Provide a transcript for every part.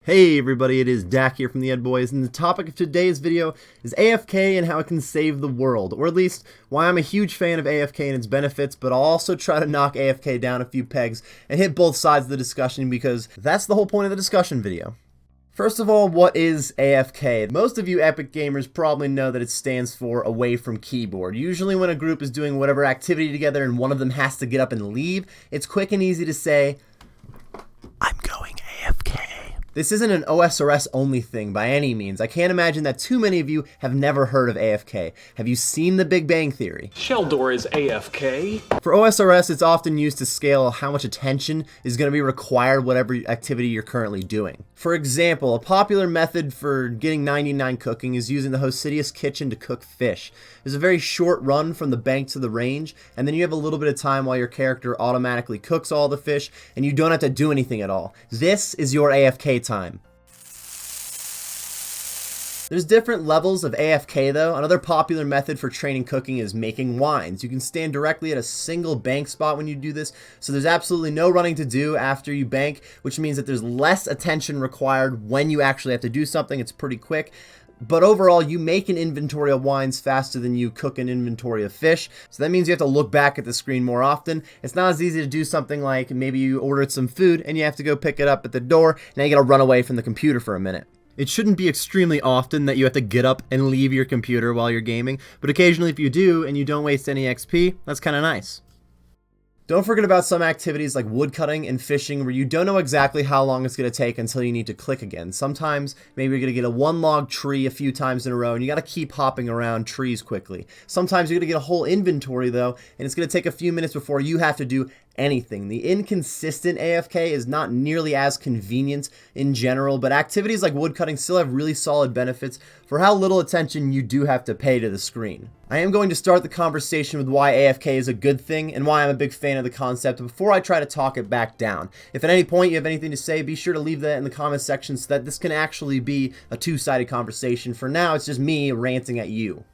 Hey everybody, it is Dak here from the Ed Boys, and the topic of today's video is AFK and how it can save the world, or at least why I'm a huge fan of AFK and its benefits, but I'll also try to knock AFK down a few pegs and hit both sides of the discussion because that's the whole point of the discussion video. First of all, what is AFK? Most of you Epic gamers probably know that it stands for away from keyboard. Usually when a group is doing whatever activity together and one of them has to get up and leave, it's quick and easy to say, I'm going AFK. This isn't an OSRS only thing by any means. I can't imagine that too many of you have never heard of AFK. Have you seen The Big Bang Theory? Sheldor is AFK. For OSRS, it's often used to scale how much attention is going to be required whatever activity you're currently doing. For example, a popular method for getting 99 cooking is using the Hosidius kitchen to cook fish. There's a very short run from the bank to the range, and then you have a little bit of time while your character automatically cooks all the fish, and you don't have to do anything at all. This is your AFK time. There's different levels of AFK though. Another popular method for training cooking is making wines. You can stand directly at a single bank spot when you do this, so there's absolutely no running to do after you bank, which means that there's less attention required when you actually have to do something. It's pretty quick. But overall, you make an inventory of wines faster than you cook an inventory of fish. So that means you have to look back at the screen more often. It's not as easy to do something like maybe you ordered some food and you have to go pick it up at the door. Now you gotta run away from the computer for a minute. It shouldn't be extremely often that you have to get up and leave your computer while you're gaming, but occasionally if you do and you don't waste any XP, that's kind of nice. Don't forget about some activities like woodcutting and fishing where you don't know exactly how long it's going to take until you need to click again. Sometimes maybe you're going to get a one log tree a few times in a row and you got to keep hopping around trees quickly. Sometimes you're going to get a whole inventory though, and it's going to take a few minutes before you have to do anything. The inconsistent AFK is not nearly as convenient in general, but activities like woodcutting still have really solid benefits for how little attention you do have to pay to the screen. I am going to start the conversation with why AFK is a good thing and why I'm a big fan of the concept before I try to talk it back down. If at any point you have anything to say, be sure to leave that in the comment section so that this can actually be a two-sided conversation. For now, it's just me ranting at you.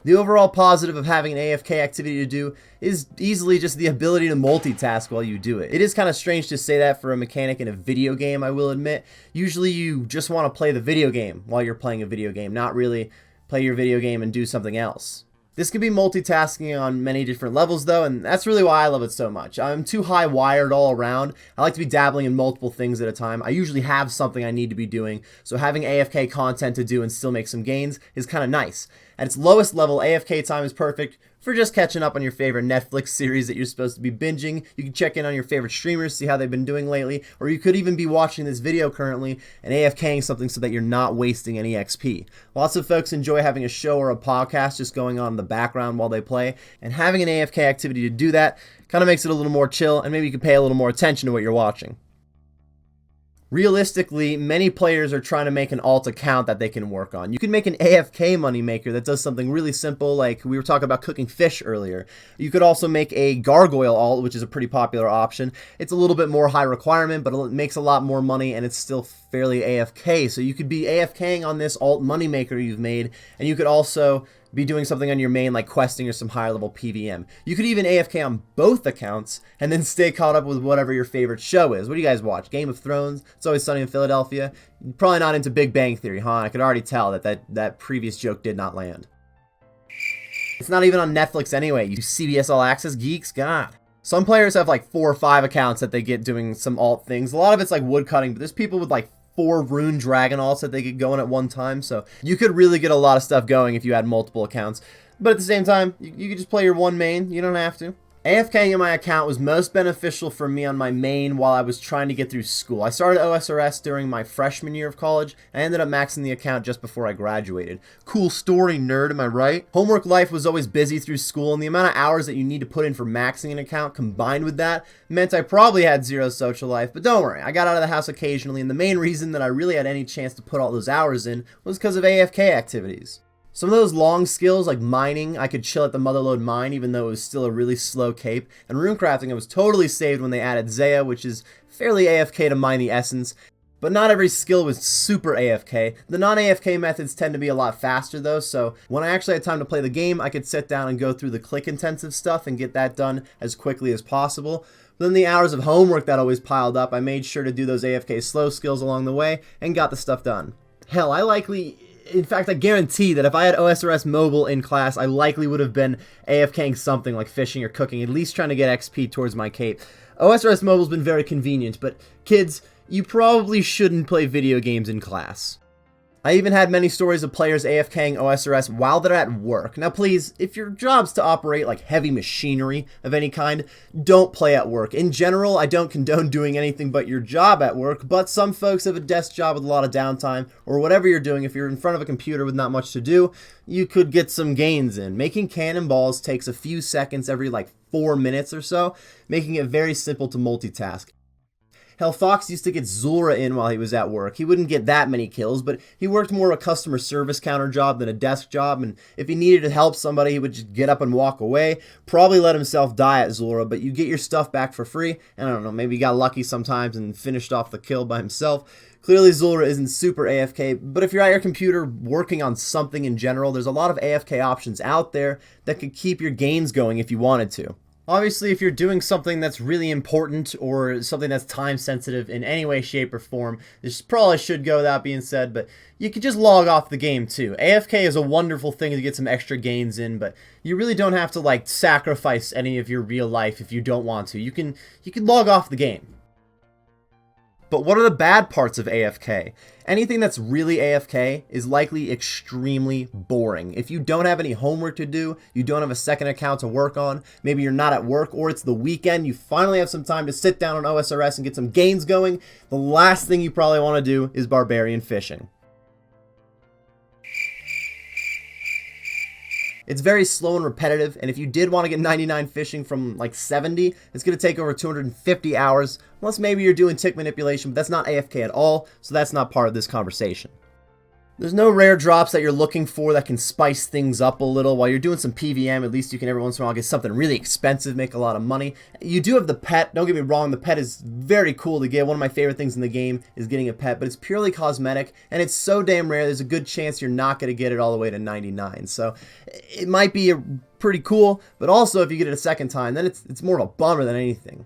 The overall positive of having an AFK activity to do is easily just the ability to multitask while you do it. It is kind of strange to say that for a mechanic in a video game, I will admit. Usually you just want to play the video game while you're playing a video game, not really play your video game and do something else. This can be multitasking on many different levels though, and that's really why I love it so much. I'm too high wired all around. I like to be dabbling in multiple things at a time. I usually have something I need to be doing, so having AFK content to do and still make some gains is kind of nice. At its lowest level, AFK time is perfect for just catching up on your favorite Netflix series that you're supposed to be binging. You can check in on your favorite streamers, see how they've been doing lately, or you could even be watching this video currently and AFKing something so that you're not wasting any XP. Lots of folks enjoy having a show or a podcast just going on in the background while they play, and having an AFK activity to do that kind of makes it a little more chill, and maybe you can pay a little more attention to what you're watching. Realistically, many players are trying to make an alt account that they can work on. You can make an AFK moneymaker that does something really simple, like we were talking about cooking fish earlier. You could also make a gargoyle alt, which is a pretty popular option. It's a little bit more high requirement, but it makes a lot more money and it's still fairly AFK. So you could be AFKing on this alt moneymaker you've made, and you could also be doing something on your main like questing or some higher level PVM. You could even AFK on both accounts and then stay caught up with whatever your favorite show is. What do you guys watch? Game of Thrones? It's Always Sunny in Philadelphia? You're probably not into Big Bang Theory, huh? I could already tell that previous joke did not land. It's not even on Netflix anyway, you CBS All Access geeks, God. Some players have like 4 or 5 accounts that they get doing some alt things. A lot of it's like woodcutting, but there's people with like 4 rune dragon alts that they get going at one time, so you could really get a lot of stuff going if you had multiple accounts. But at the same time, you could just play your one main, you don't have to. AFKing in my account was most beneficial for me on my main while I was trying to get through school. I started OSRS during my freshman year of college, and I ended up maxing the account just before I graduated. Cool story, nerd, am I right? Homework life was always busy through school, and the amount of hours that you need to put in for maxing an account combined with that meant I probably had zero social life, but don't worry, I got out of the house occasionally, and the main reason that I really had any chance to put all those hours in was because of AFK activities. Some of those long skills like mining, I could chill at the Motherlode mine even though it was still a really slow cape, and runecrafting, it was totally saved when they added Zaya, which is fairly AFK to mine the essence. But not every skill was super AFK. The non-AFK methods tend to be a lot faster though, so when I actually had time to play the game, I could sit down and go through the click intensive stuff and get that done as quickly as possible. Then the hours of homework that always piled up, I made sure to do those AFK slow skills along the way and got the stuff done. Hell, in fact, I guarantee that if I had OSRS mobile in class, I likely would have been AFKing something like fishing or cooking, at least trying to get XP towards my cape. OSRS mobile's been very convenient, but kids, you probably shouldn't play video games in class. I even had many stories of players AFKing OSRS while they're at work. Now please, if your job's to operate like heavy machinery of any kind, don't play at work. In general, I don't condone doing anything but your job at work, but some folks have a desk job with a lot of downtime, or whatever you're doing. If you're in front of a computer with not much to do, you could get some gains in. Making cannonballs takes a few seconds every like 4 minutes or so, making it very simple to multitask. Hell, Fox used to get Zulra in while he was at work. He wouldn't get that many kills, but he worked more a customer service counter job than a desk job, and if he needed to help somebody, he would just get up and walk away. Probably let himself die at Zulra, but you get your stuff back for free, and I don't know, maybe he got lucky sometimes and finished off the kill by himself. Clearly, Zulra isn't super AFK, but if you're at your computer working on something in general, there's a lot of AFK options out there that could keep your gains going if you wanted to. Obviously, if you're doing something that's really important or something that's time sensitive in any way, shape, or form, this probably should go without being said, but you could just log off the game too. AFK is a wonderful thing to get some extra gains in, but you really don't have to like sacrifice any of your real life if you don't want to. You can log off the game. But what are the bad parts of AFK? Anything that's really AFK is likely extremely boring. If you don't have any homework to do, you don't have a second account to work on, maybe you're not at work or it's the weekend, you finally have some time to sit down on OSRS and get some gains going, the last thing you probably want to do is barbarian fishing. It's very slow and repetitive, and if you did want to get 99 fishing from like 70, it's going to take over 250 hours, unless maybe you're doing tick manipulation, but that's not AFK at all, so that's not part of this conversation. There's no rare drops that you're looking for that can spice things up a little. While you're doing some PVM, at least you can every once in a while get something really expensive, make a lot of money. You do have the pet, don't get me wrong, the pet is very cool to get. One of my favorite things in the game is getting a pet, but it's purely cosmetic, and it's so damn rare, there's a good chance you're not going to get it all the way to 99. So it might be pretty cool, but also if you get it a second time, then it's more of a bummer than anything.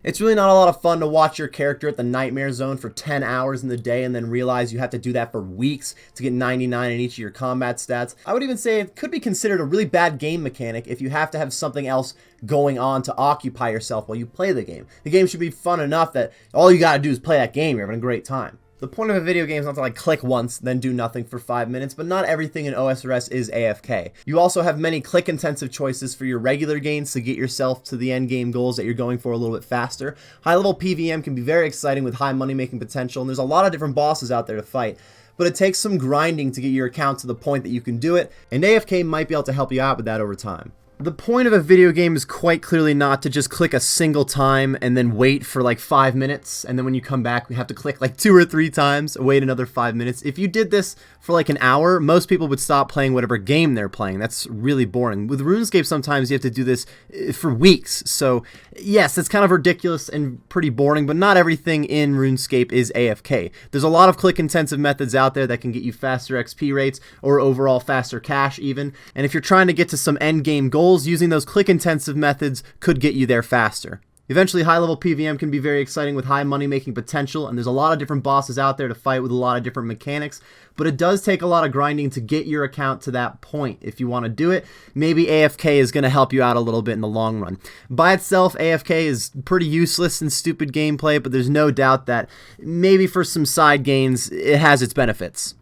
It's really not a lot of fun to watch your character at the nightmare zone for 10 hours in the day and then realize you have to do that for weeks to get 99 in each of your combat stats. I would even say it could be considered a really bad game mechanic if you have to have something else going on to occupy yourself while you play the game. The game should be fun enough that all you gotta do is play that game, you're having a great time. The point of a video game is not to like click once, then do nothing for 5 minutes, but not everything in OSRS is AFK. You also have many click-intensive choices for your regular gains to get yourself to the end game goals that you're going for a little bit faster. High-level PVM can be very exciting with high money-making potential, and there's a lot of different bosses out there to fight. But it takes some grinding to get your account to the point that you can do it, and AFK might be able to help you out with that over time. The point of a video game is quite clearly not to just click a single time and then wait for like 5 minutes, and then when you come back we have to click like 2 or 3 times, wait another 5 minutes. If you did this for like an hour, most people would stop playing whatever game they're playing. That's really boring. With RuneScape sometimes you have to do this for weeks, so yes, it's kind of ridiculous and pretty boring, but not everything in RuneScape is AFK. There's a lot of click-intensive methods out there that can get you faster XP rates or overall faster cash even, and if you're trying to get to some end game goals, using those click-intensive methods could get you there faster. Eventually, high-level PVM can be very exciting with high money-making potential, and there's a lot of different bosses out there to fight with a lot of different mechanics, but it does take a lot of grinding to get your account to that point. If you want to do it, maybe AFK is going to help you out a little bit in the long run. By itself, AFK is pretty useless and stupid gameplay, but there's no doubt that maybe for some side gains, it has its benefits.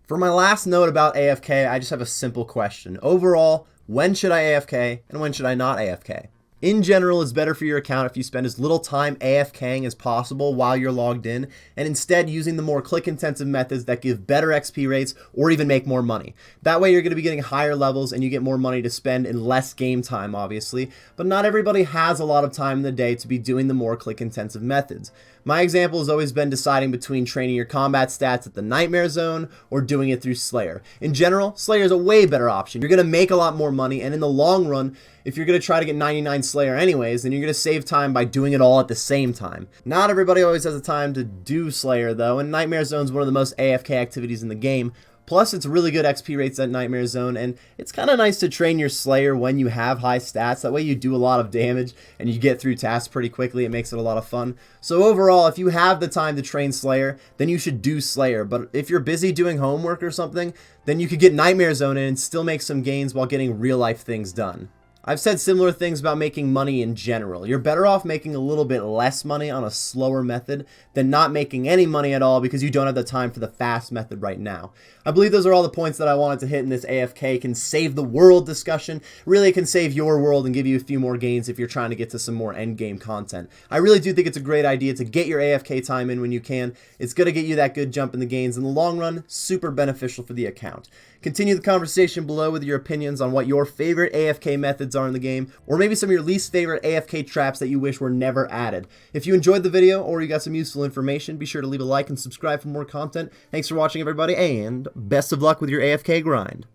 For my last note about AFK, I just have a simple question. Overall, when should I AFK and when should I not AFK? In general, it's better for your account if you spend as little time AFKing as possible while you're logged in, and instead using the more click-intensive methods that give better XP rates or even make more money. That way you're going to be getting higher levels and you get more money to spend in less game time, obviously, but not everybody has a lot of time in the day to be doing the more click-intensive methods. My example has always been deciding between training your combat stats at the Nightmare Zone or doing it through Slayer. In general, Slayer is a way better option. You're going to make a lot more money, and in the long run, if you're going to try to get 99 Slayer anyways, then you're going to save time by doing it all at the same time. Not everybody always has the time to do Slayer though, and Nightmare Zone is one of the most AFK activities in the game. Plus, it's really good XP rates at Nightmare Zone, and it's kind of nice to train your Slayer when you have high stats. That way you do a lot of damage, and you get through tasks pretty quickly. It makes it a lot of fun. So overall, if you have the time to train Slayer, then you should do Slayer. But if you're busy doing homework or something, then you could get Nightmare Zone in and still make some gains while getting real-life things done. I've said similar things about making money in general. You're better off making a little bit less money on a slower method than not making any money at all because you don't have the time for the fast method right now. I believe those are all the points that I wanted to hit in this AFK can save the world discussion. Really, it can save your world and give you a few more gains if you're trying to get to some more endgame content. I really do think it's a great idea to get your AFK time in when you can. It's going to get you that good jump in the gains in the long run. Super beneficial for the account. Continue the conversation below with your opinions on what your favorite AFK methods are in the game, or maybe some of your least favorite AFK traps that you wish were never added. If you enjoyed the video or you got some useful information, be sure to leave a like and subscribe for more content. Thanks for watching, everybody, and best of luck with your AFK grind.